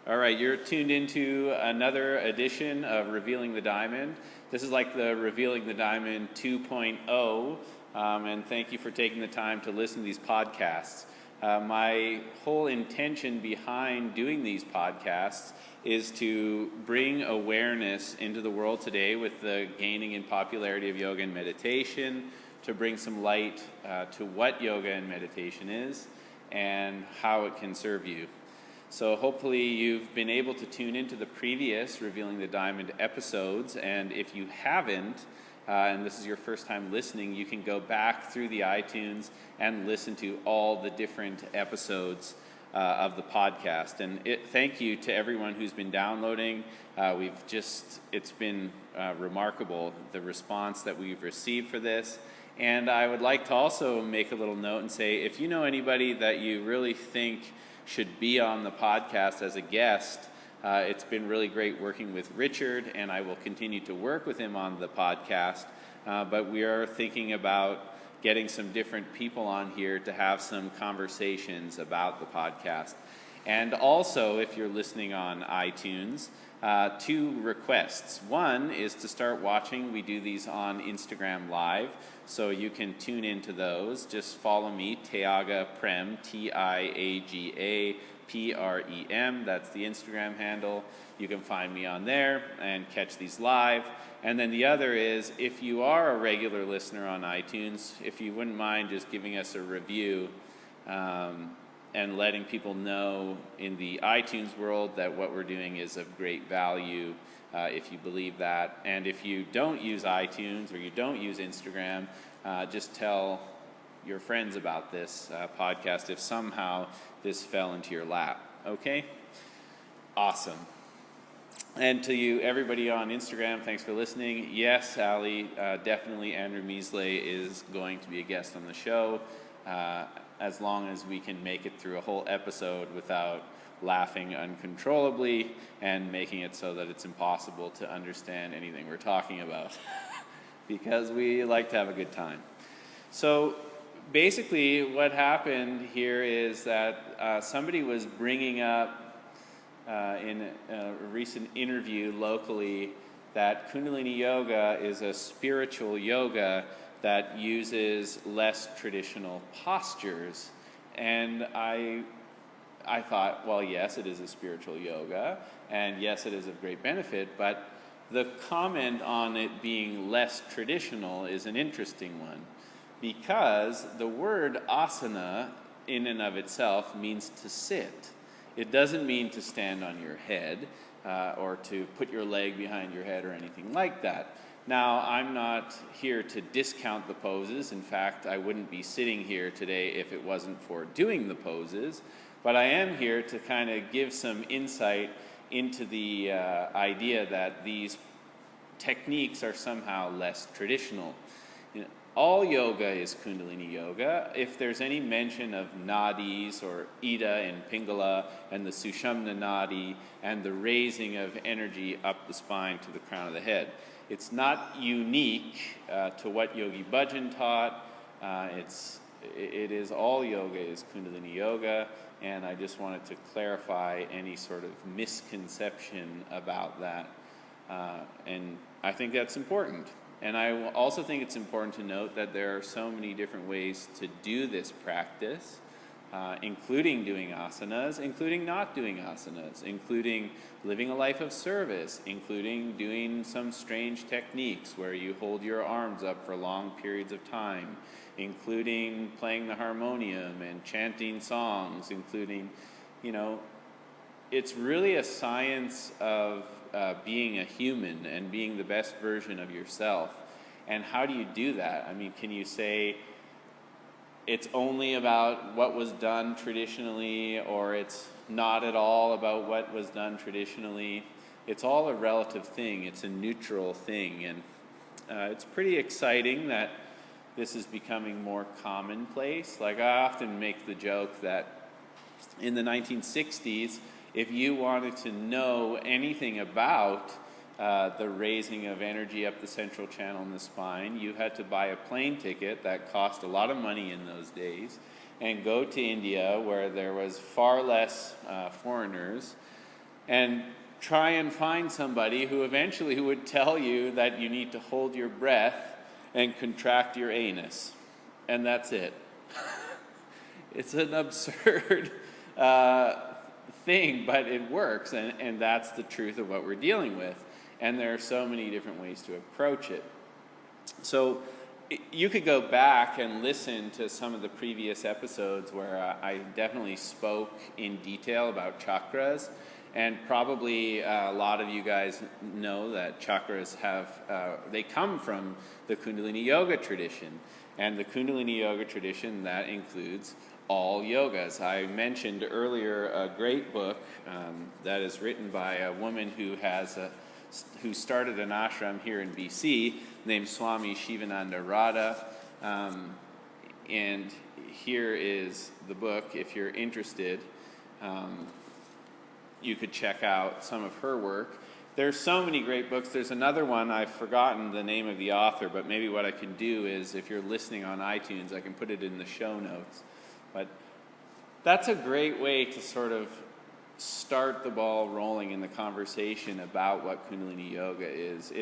All right, you're tuned into another edition of Revealing the Diamond. This is like the Revealing the Diamond 2.0, and thank you for taking the time to listen to these podcasts. My whole intention behind doing these podcasts is to bring awareness into the world today with the gaining in popularity of yoga and meditation, to bring some light to what yoga and meditation is and how it can serve you. So hopefully you've been able to tune into the previous Revealing the Diamond episodes, and if you haven't, and this is your first time listening, you can go back through the iTunes and listen to all the different episodes of the podcast. And thank you to everyone who's been downloading. It's been remarkable, the response that we've received for this. And I would like to also make a little note and say, if you know anybody that you really think should be on the podcast as a guest, it's been really great working with Richard, and I will continue to work with him on the podcast. But we are thinking about getting some different people on here to have some conversations about the podcast. And also, if you're listening on iTunes, two requests. One is to start watching. We do these on Instagram Live, so you can tune into those. Just follow me, Tiaga Prem, Tiaga Prem. That's the Instagram handle. You can find me on there and catch these live. And then the other is, if you are a regular listener on iTunes, if you wouldn't mind just giving us a review and letting people know in the iTunes world that what we're doing is of great value, if you believe that. And if you don't use iTunes or you don't use Instagram, just tell your friends about this podcast if somehow this fell into your lap. Okay? Awesome. And to you, everybody on Instagram, thanks for listening. Yes, Ali, definitely Andrew Measley is going to be a guest on the show, as long as we can make it through a whole episode without laughing uncontrollably and making it so that it's impossible to understand anything we're talking about, because we like to have a good time. So basically what happened here is that somebody was bringing up in a recent interview locally that Kundalini Yoga is a spiritual yoga that uses less traditional postures. And I thought, well, yes, it is a spiritual yoga, and yes, it is of great benefit, but the comment on it being less traditional is an interesting one, because the word asana in and of itself means to sit. It doesn't mean to stand on your head or to put your leg behind your head or anything like that. Now, I'm not here to discount the poses. In fact, I wouldn't be sitting here today if it wasn't for doing the poses. But I am here to kind of give some insight into the idea that these techniques are somehow less traditional. All yoga is Kundalini Yoga. If there's any mention of nadis or Ida and Pingala and the Sushumna nadi and the raising of energy up the spine to the crown of the head, it's not unique to what Yogi Bhajan taught. It is all yoga is Kundalini Yoga, and I just wanted to clarify any sort of misconception about that. And I think that's important. And I also think it's important to note that there are so many different ways to do this practice, including doing asanas, including not doing asanas, including living a life of service, including doing some strange techniques where you hold your arms up for long periods of time, including playing the harmonium and chanting songs, including, it's really a science of being a human and being the best version of yourself. And how do you do that? I mean, can you say it's only about what was done traditionally, or it's not at all about what was done traditionally? It's all a relative thing. It's a neutral thing. And it's pretty exciting that this is becoming more commonplace. Like, I often make the joke that in the 1960s, if you wanted to know anything about the raising of energy up the central channel in the spine, you had to buy a plane ticket that cost a lot of money in those days and go to India, where there was far less foreigners, and try and find somebody who eventually would tell you that you need to hold your breath and contract your anus. And that's it. It's an absurd thing, but it works, and that's the truth of what we're dealing with. And there are so many different ways to approach it. So you could go back and listen to some of the previous episodes where I definitely spoke in detail about chakras. And probably a lot of you guys know that chakras they come from the Kundalini Yoga tradition. And the Kundalini Yoga tradition, that includes all yogas. I mentioned earlier a great book that is written by a woman who started an ashram here in BC named Swami Shivananda Radha. And here is the book. If you're interested, you could check out some of her work. There's so many great books. There's another one, I've forgotten the name of the author, but maybe what I can do is, if you're listening on iTunes, I can put it in the show notes. But that's a great way to sort of start the ball rolling in the conversation about what Kundalini Yoga is.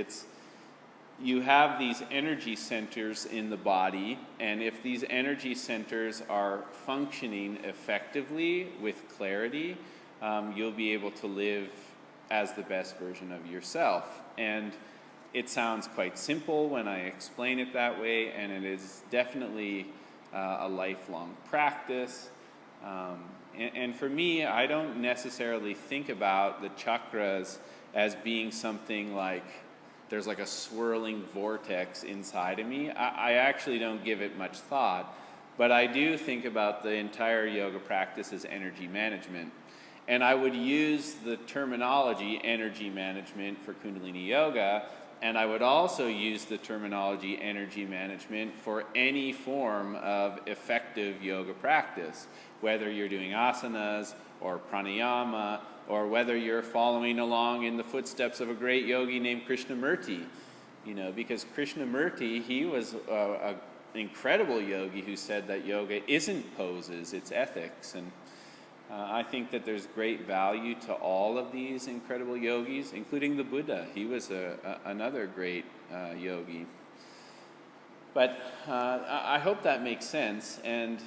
You have these energy centers in the body, and if these energy centers are functioning effectively with clarity, you'll be able to live as the best version of yourself. And it sounds quite simple when I explain it that way, and it is definitely a lifelong practice. And for me, I don't necessarily think about the chakras as being something like there's like a swirling vortex inside of me. I actually don't give it much thought, but I do think about the entire yoga practice as energy management. And I would use the terminology energy management for Kundalini Yoga, and I would also use the terminology energy management for any form of effective yoga practice, whether you're doing asanas or pranayama, or whether you're following along in the footsteps of a great yogi named Krishnamurti. Because Krishnamurti, he was an incredible yogi who said that yoga isn't poses, it's ethics. And I think that there's great value to all of these incredible yogis, including the Buddha. He was another great yogi. But I hope that makes sense. And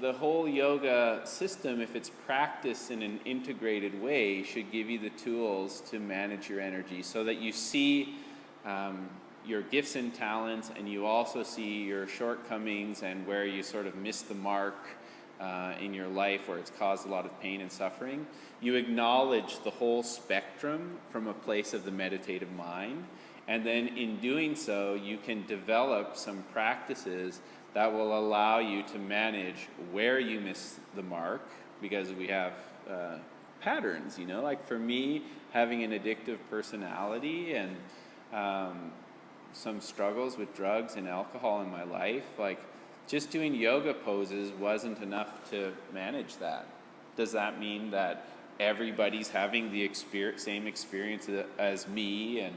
the whole yoga system, if it's practiced in an integrated way, should give you the tools to manage your energy so that you see your gifts and talents, and you also see your shortcomings and where you sort of miss the mark in your life, where it's caused a lot of pain and suffering. You acknowledge the whole spectrum from a place of the meditative mind, and then in doing so, you can develop some practices that will allow you to manage where you miss the mark, because we have patterns, like for me, having an addictive personality and some struggles with drugs and alcohol in my life, just doing yoga poses wasn't enough to manage that. Does that mean that everybody's having the same experience as me, and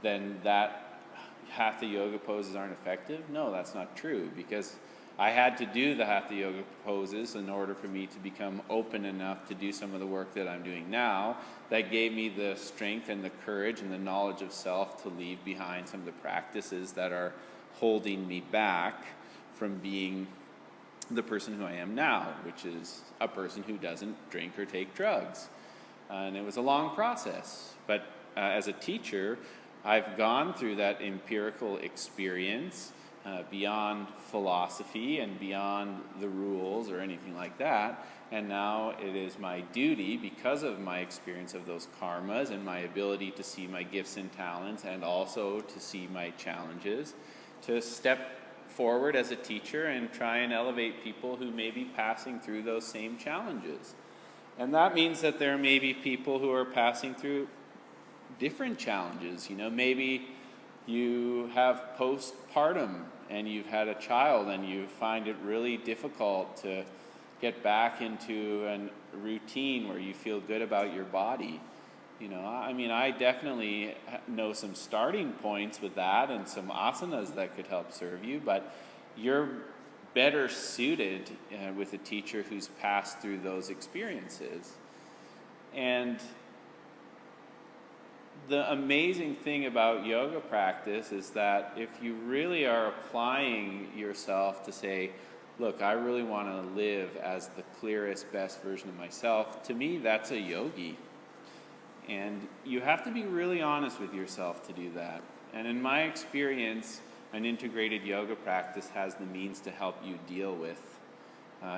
then that hatha yoga poses aren't effective? No, that's not true, because I had to do the hatha yoga poses in order for me to become open enough to do some of the work that I'm doing now. That gave me the strength and the courage and the knowledge of self to leave behind some of the practices that are holding me back from being the person who I am now, which is a person who doesn't drink or take drugs. And it was a long process. But as a teacher, I've gone through that empirical experience beyond philosophy and beyond the rules or anything like that. And now it is my duty, because of my experience of those karmas and my ability to see my gifts and talents, and also to see my challenges, to step forward as a teacher and try and elevate people who may be passing through those same challenges. And that means that there may be people who are passing through different challenges. Maybe you have postpartum and you've had a child and you find it really difficult to get back into a routine where you feel good about your body. I definitely know some starting points with that and some asanas that could help serve you, but you're better suited with a teacher who's passed through those experiences. And the amazing thing about yoga practice is that if you really are applying yourself to say, look, I really want to live as the clearest, best version of myself, to me, that's a yogi. And you have to be really honest with yourself to do that. And in my experience, an integrated yoga practice has the means to help you deal with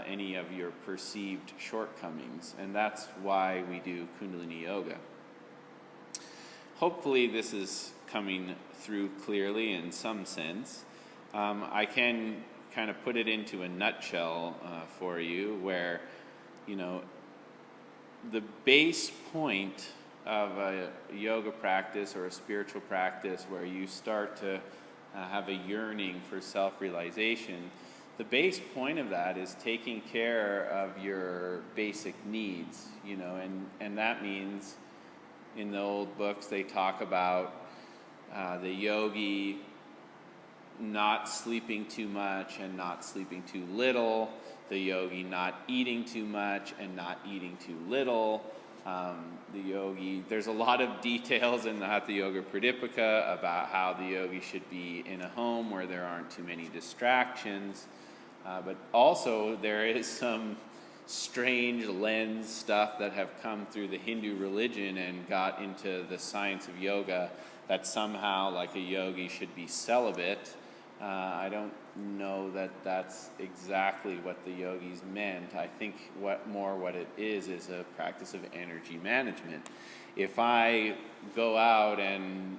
any of your perceived shortcomings. And that's why we do Kundalini Yoga. Hopefully this is coming through clearly in some sense. I can kind of put it into a nutshell for you where, the base point of a yoga practice or a spiritual practice where you start to have a yearning for self-realization, the base point of that is taking care of your basic needs, and that means in the old books they talk about the yogi not sleeping too much and not sleeping too little, the yogi not eating too much and not eating too little. The yogi, there's a lot of details in the Hatha Yoga Pradipika about how the yogi should be in a home where there aren't too many distractions. But also there is some strange lens stuff that have come through the Hindu religion and got into the science of yoga that somehow, like a yogi, should be celibate. I don't know that that's exactly what the yogis meant. I think what it is a practice of energy management. If I go out and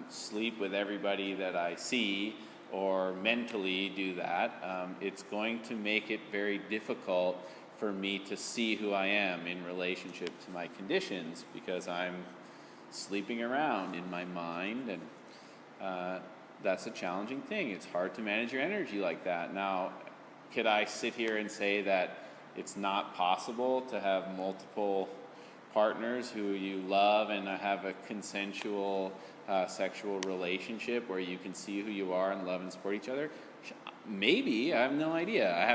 sleep with everybody that I see, or mentally do that, it's going to make it very difficult for me to see who I am in relationship to my conditions, because I'm sleeping around in my mind, and that's a challenging thing. It's hard to manage your energy like that. Now, could I sit here and say that it's not possible to have multiple partners who you love and have a consensual sexual relationship where you can see who you are and love and support each other? Maybe. I have no idea. I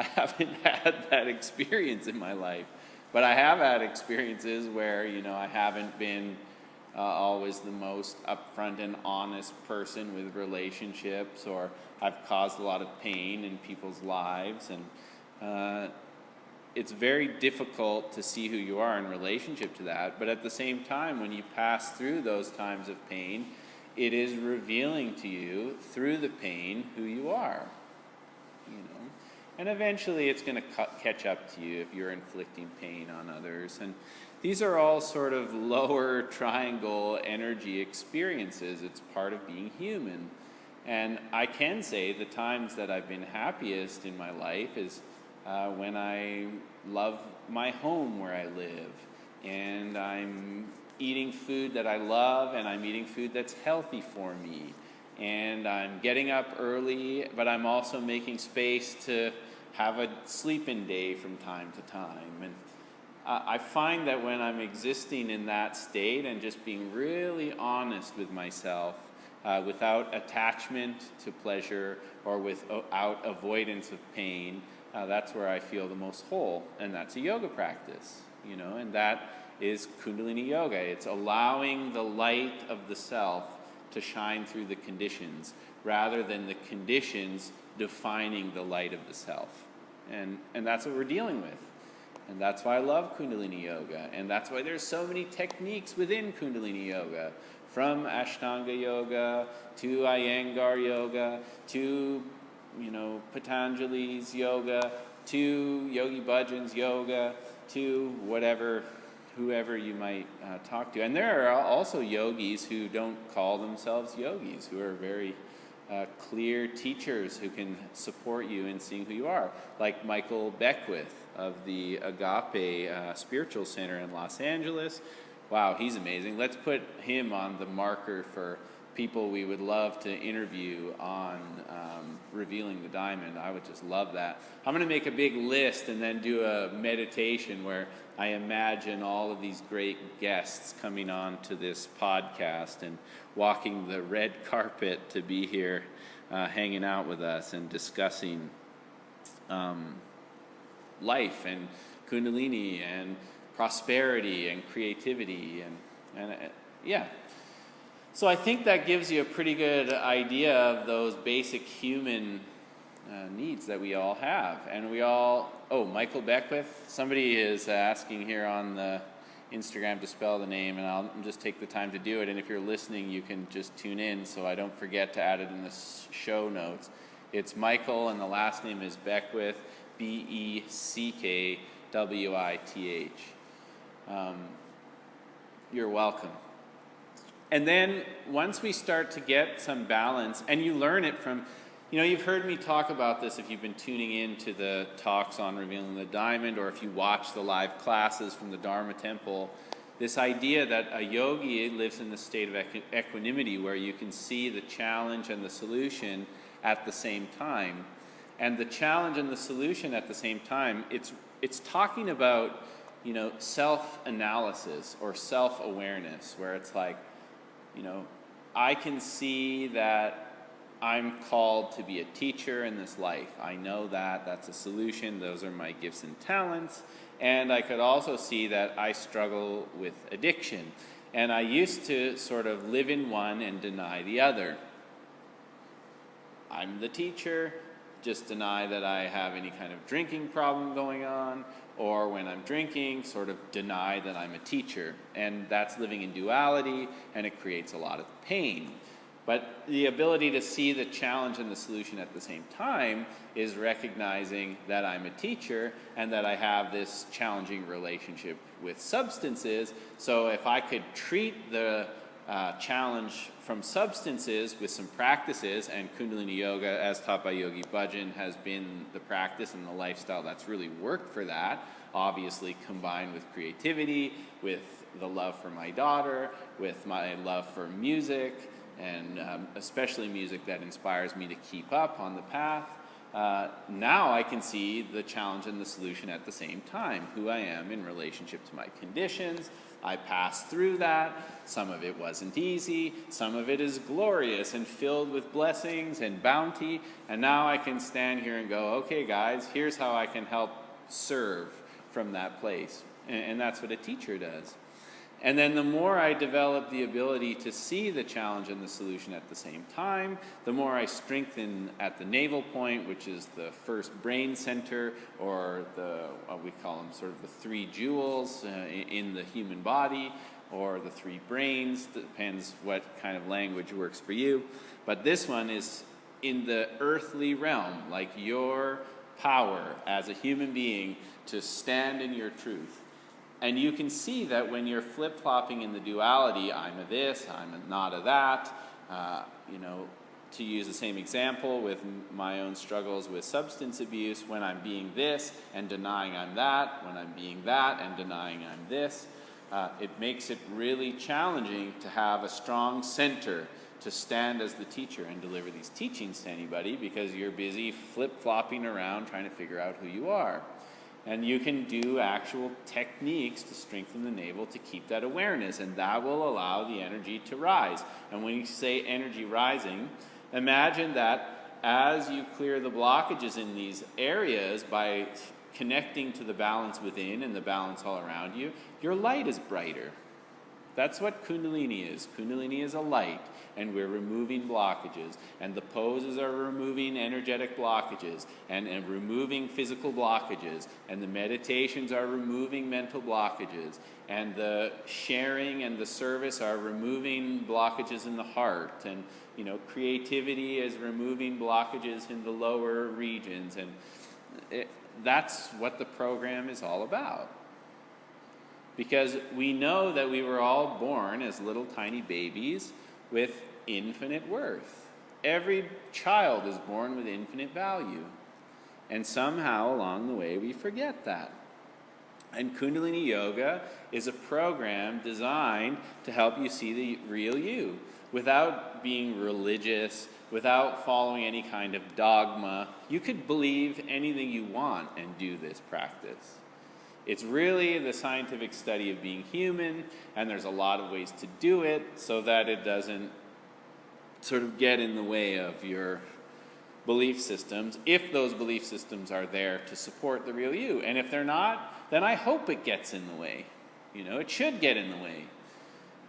haven't had that experience in my life. But I have had experiences where, I haven't been always the most upfront and honest person with relationships, or I've caused a lot of pain in people's lives, and it's very difficult to see who you are in relationship to that. But at the same time, when you pass through those times of pain, it is revealing to you through the pain who you are, and eventually it's going to catch up to you if you're inflicting pain on others. And these are all sort of lower triangle energy experiences. It's part of being human. And I can say the times that I've been happiest in my life is when I love my home where I live, and I'm eating food that I love, and I'm eating food that's healthy for me, and I'm getting up early, but I'm also making space to have a sleep-in day from time to time. And I find that when I'm existing in that state and just being really honest with myself, without attachment to pleasure or without avoidance of pain, that's where I feel the most whole. And that's a yoga practice, and that is Kundalini Yoga. It's allowing the light of the self to shine through the conditions, rather than the conditions defining the light of the self. And that's what we're dealing with. And that's why I love Kundalini Yoga. And that's why there's so many techniques within Kundalini Yoga, from Ashtanga Yoga to Iyengar Yoga to, Patanjali's Yoga to Yogi Bhajan's Yoga to whoever you might talk to. And there are also yogis who don't call themselves yogis, who are very clear teachers who can support you in seeing who you are, like Michael Beckwith of the Agape Spiritual Center in Los Angeles. Wow, he's amazing. Let's put him on the marker for people we would love to interview on Revealing the Diamond. I would just love that. I'm going to make a big list and then do a meditation where I imagine all of these great guests coming on to this podcast and walking the red carpet to be here, hanging out with us and discussing life and Kundalini and prosperity and creativity. And And yeah. So I think that gives you a pretty good idea of those basic human needs that we all have. And we all, Michael Beckwith, somebody is asking here on the Instagram to spell the name, and I'll just take the time to do it. And if you're listening, you can just tune in so I don't forget to add it in the show notes. It's Michael, and the last name is Beckwith, Beckwith. You're welcome. And then once we start to get some balance, and you learn it from, you've heard me talk about this if you've been tuning in to the talks on Revealing the Diamond, or if you watch the live classes from the Dharma Temple, this idea that a yogi lives in the state of equanimity where you can see the challenge and the solution at the same time. And the challenge and the solution at the same time, it's talking about, self-analysis or self-awareness, where it's like, I can see that I'm called to be a teacher in this life. I know that that's a solution. Those are my gifts and talents. And I could also see that I struggle with addiction. And I used to sort of live in one and deny the other. I'm the teacher, just deny that I have any kind of drinking problem going on, or when I'm drinking, sort of deny that I'm a teacher. And that's living in duality, and it creates a lot of pain. But the ability to see the challenge and the solution at the same time is recognizing that I'm a teacher and that I have this challenging relationship with substances. So if I could treat the challenge from substances with some practices, and Kundalini Yoga, as taught by Yogi Bhajan, has been the practice and the lifestyle that's really worked for that, obviously combined with creativity, with the love for my daughter, with my love for music, and especially music that inspires me to keep up on the path. Now I can see the challenge and the solution at the same time, who I am in relationship to my conditions. I passed through that. Some of it wasn't easy. Some of it is glorious and filled with blessings and bounty. And now I can stand here and go, okay, guys, here's how I can help serve from that place. And that's what a teacher does. And then the more I develop the ability to see the challenge and the solution at the same time, the more I strengthen at the navel point, which is the first brain center, or what we call them sort of the three jewels in the human body, or the three brains. Depends what kind of language works for you. But this one is in the earthly realm, like your power as a human being to stand in your truth. And you can see that when you're flip-flopping in the duality, I'm a this, I'm a not a that, to use the same example with my own struggles with substance abuse, when I'm being this and denying I'm that, when I'm being that and denying I'm this, it makes it really challenging to have a strong center to stand as the teacher and deliver these teachings to anybody, because you're busy flip-flopping around trying to figure out who you are. And you can do actual techniques to strengthen the navel to keep that awareness, and that will allow the energy to rise. And when you say energy rising, imagine that as you clear the blockages in these areas by connecting to the balance within and the balance all around you, your light is brighter. That's what Kundalini is. Kundalini is a light, and we're removing blockages. And the poses are removing energetic blockages and removing physical blockages. And the meditations are removing mental blockages. And the sharing and the service are removing blockages in the heart. And, creativity is removing blockages in the lower regions. And that's what the program is all about. Because we know that we were all born as little tiny babies with infinite worth. Every child is born with infinite value. And somehow along the way we forget that. And Kundalini Yoga is a program designed to help you see the real you without being religious, without following any kind of dogma. You could believe anything you want and do this practice. It's really the scientific study of being human, and there's a lot of ways to do it so that it doesn't sort of get in the way of your belief systems, if those belief systems are there to support the real you. And if they're not, then I hope it gets in the way. It should get in the way.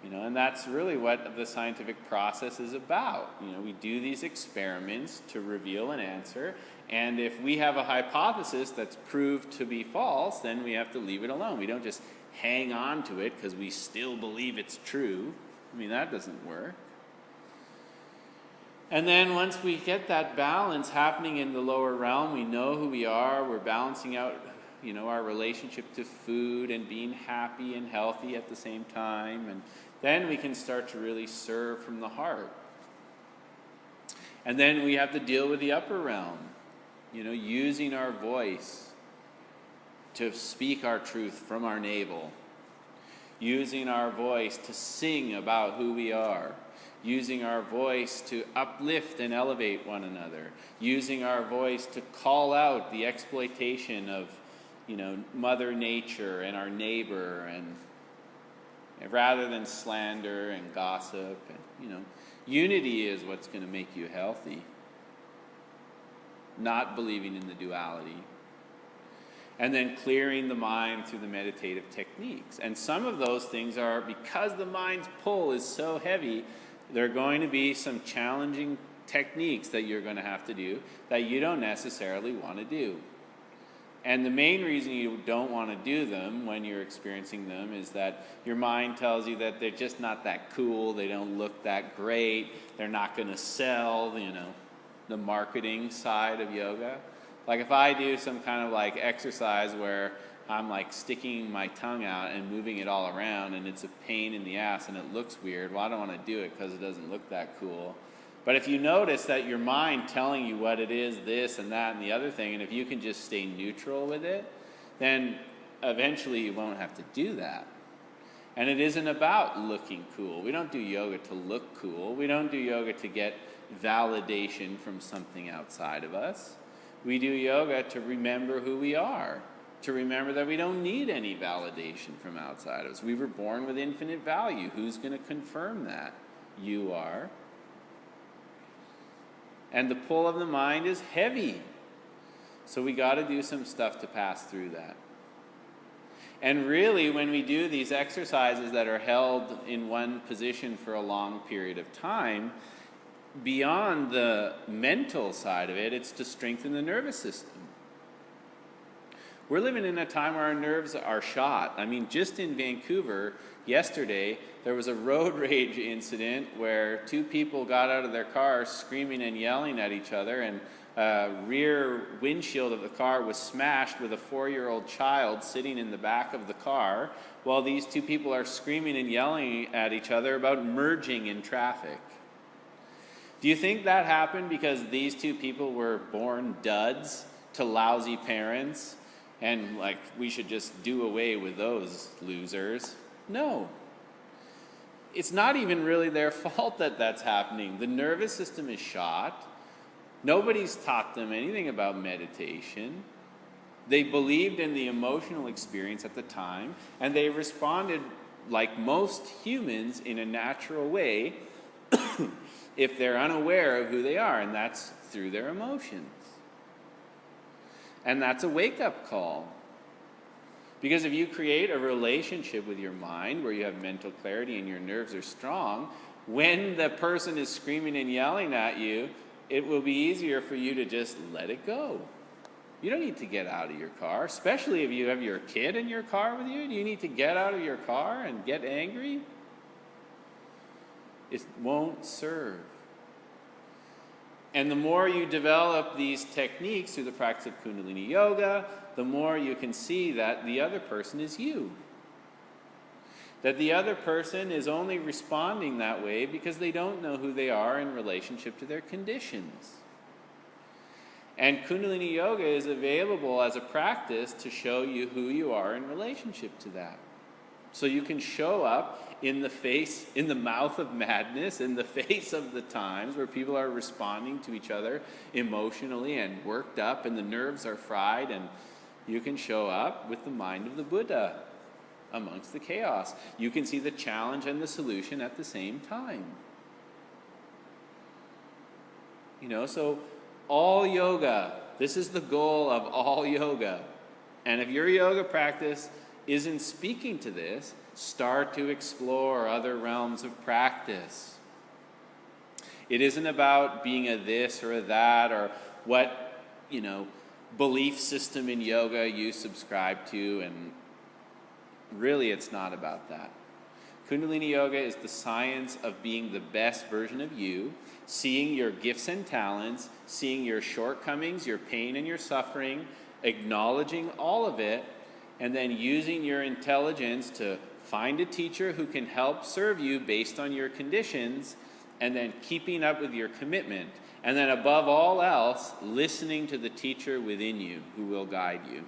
And that's really what the scientific process is about. We do these experiments to reveal an answer, and if we have a hypothesis that's proved to be false, then we have to leave it alone. We don't just hang on to it because we still believe it's true. That doesn't work. And then once we get that balance happening in the lower realm, we know who we are, we're balancing out our relationship to food and being happy and healthy at the same time, and then we can start to really serve from the heart. And then we have to deal with the upper realm, using our voice to speak our truth from our navel, using our voice to sing about who we are, using our voice to uplift and elevate one another, using our voice to call out the exploitation of Mother Nature and our neighbor, and rather than slander and gossip. And unity is what's going to make you healthy, not believing in the duality. And then clearing the mind through the meditative techniques. And some of those things are, because the mind's pull is so heavy, there are going to be some challenging techniques that you're going to have to do that you don't necessarily want to do. And the main reason you don't want to do them when you're experiencing them is that your mind tells you that they're just not that cool, they don't look that great, they're not going to sell, the marketing side of yoga. Like if I do some kind of exercise where I'm sticking my tongue out and moving it all around and it's a pain in the ass and it looks weird, well, I don't want to do it because it doesn't look that cool. But if you notice that your mind telling you what it is, this and that and the other thing, and if you can just stay neutral with it, then eventually you won't have to do that. And it isn't about looking cool. We don't do yoga to look cool. We don't do yoga to get validation from something outside of us. We do yoga to remember who we are, to remember that we don't need any validation from outside of us. We were born with infinite value. Who's going to confirm that? You are. And the pull of the mind is heavy. So we got to do some stuff to pass through that. And really, when we do these exercises that are held in one position for a long period of time, beyond the mental side of it, it's to strengthen the nervous system. We're living in a time where our nerves are shot. Just in Vancouver, yesterday, there was a road rage incident where two people got out of their cars screaming and yelling at each other, and a rear windshield of the car was smashed with a 4-year-old child sitting in the back of the car, while these two people are screaming and yelling at each other about merging in traffic. Do you think that happened because these two people were born duds to lousy parents, and we should just do away with those losers? No. It's not even really their fault that that's happening. The nervous system is shot. Nobody's taught them anything about meditation. They believed in the emotional experience at the time, and they responded like most humans in a natural way if they're unaware of who they are, and that's through their emotions. And that's a wake-up call. Because if you create a relationship with your mind where you have mental clarity and your nerves are strong, when the person is screaming and yelling at you, it will be easier for you to just let it go. You don't need to get out of your car, especially if you have your kid in your car with you. Do you need to get out of your car and get angry? It won't serve. And the more you develop these techniques through the practice of Kundalini Yoga, the more you can see that the other person is you. That the other person is only responding that way because they don't know who they are in relationship to their conditions. And Kundalini Yoga is available as a practice to show you who you are in relationship to that. So you can show up in the mouth of madness, in the face of the times where people are responding to each other emotionally and worked up and the nerves are fried, and you can show up with the mind of the Buddha amongst the chaos. You can see the challenge and the solution at the same time. So all yoga, this is the goal of all yoga. And if your yoga practice isn't speaking to this, start to explore other realms of practice. It isn't about being a this or a that or what, belief system in yoga you subscribe to, and really it's not about that. Kundalini Yoga is the science of being the best version of you, seeing your gifts and talents, seeing your shortcomings, your pain and your suffering, acknowledging all of it, and then using your intelligence to find a teacher who can help serve you based on your conditions, and then keeping up with your commitment. And then above all else, listening to the teacher within you who will guide you.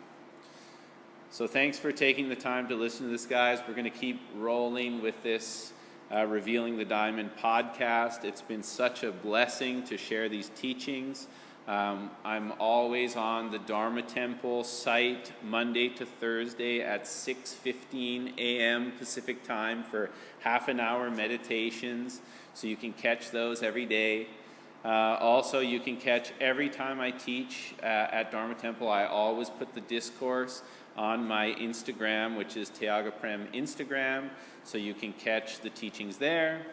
So thanks for taking the time to listen to this, guys. We're going to keep rolling with this Revealing the Diamond podcast. It's been such a blessing to share these teachings. I'm always on the Dharma Temple site Monday to Thursday at 6:15 a.m. Pacific time for half an hour meditations. So you can catch those every day. Also, you can catch every time I teach at Dharma Temple. I always put the discourse on my Instagram, which is Tiaga Prem Instagram, so you can catch the teachings there.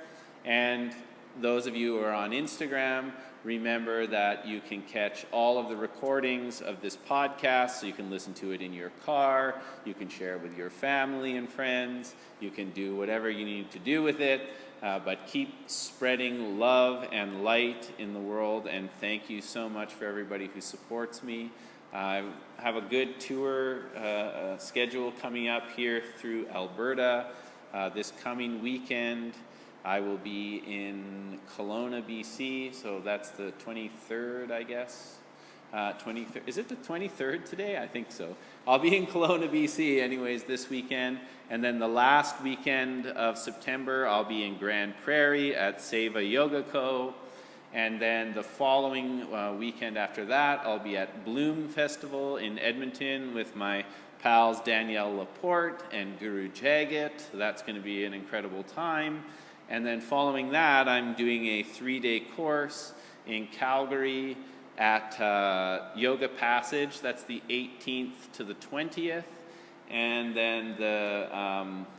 And those of you who are on Instagram, remember that you can catch all of the recordings of this podcast, so you can listen to it in your car, you can share it with your family and friends, you can do whatever you need to do with it, but keep spreading love and light in the world, and thank you so much for everybody who supports me. I have a good tour schedule coming up here through Alberta. This coming weekend, I will be in Kelowna, BC, so that's the 23rd, I guess. 23rd. Is it the 23rd today? I think so. I'll be in Kelowna, BC anyways this weekend. And then the last weekend of September, I'll be in Grand Prairie at Seva Yoga Co. And then the following weekend after that, I'll be at Bloom Festival in Edmonton with my pals Danielle Laporte and Guru Jagat. So that's going to be an incredible time. And then following that, I'm doing a 3-day course in Calgary at Yoga Passage. That's the 18th to the 20th. And then the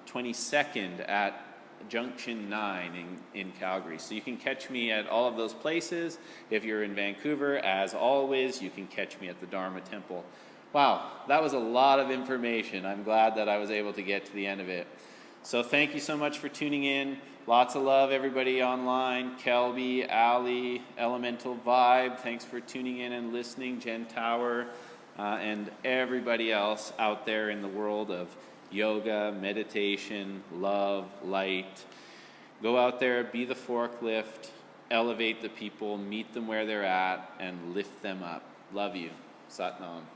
22nd at Junction 9 in Calgary. So you can catch me at all of those places. If you're in Vancouver, as always, you can catch me at the Dharma Temple. Wow, that was a lot of information. I'm glad that I was able to get to the end of it. So thank you so much for tuning in. Lots of love, everybody online. Kelby, Ali, Elemental Vibe, thanks for tuning in and listening. Jen Tower, and everybody else out there in the world of yoga, meditation, love, light. Go out there, be the forklift, elevate the people, meet them where they're at, and lift them up. Love you. Sat Nam.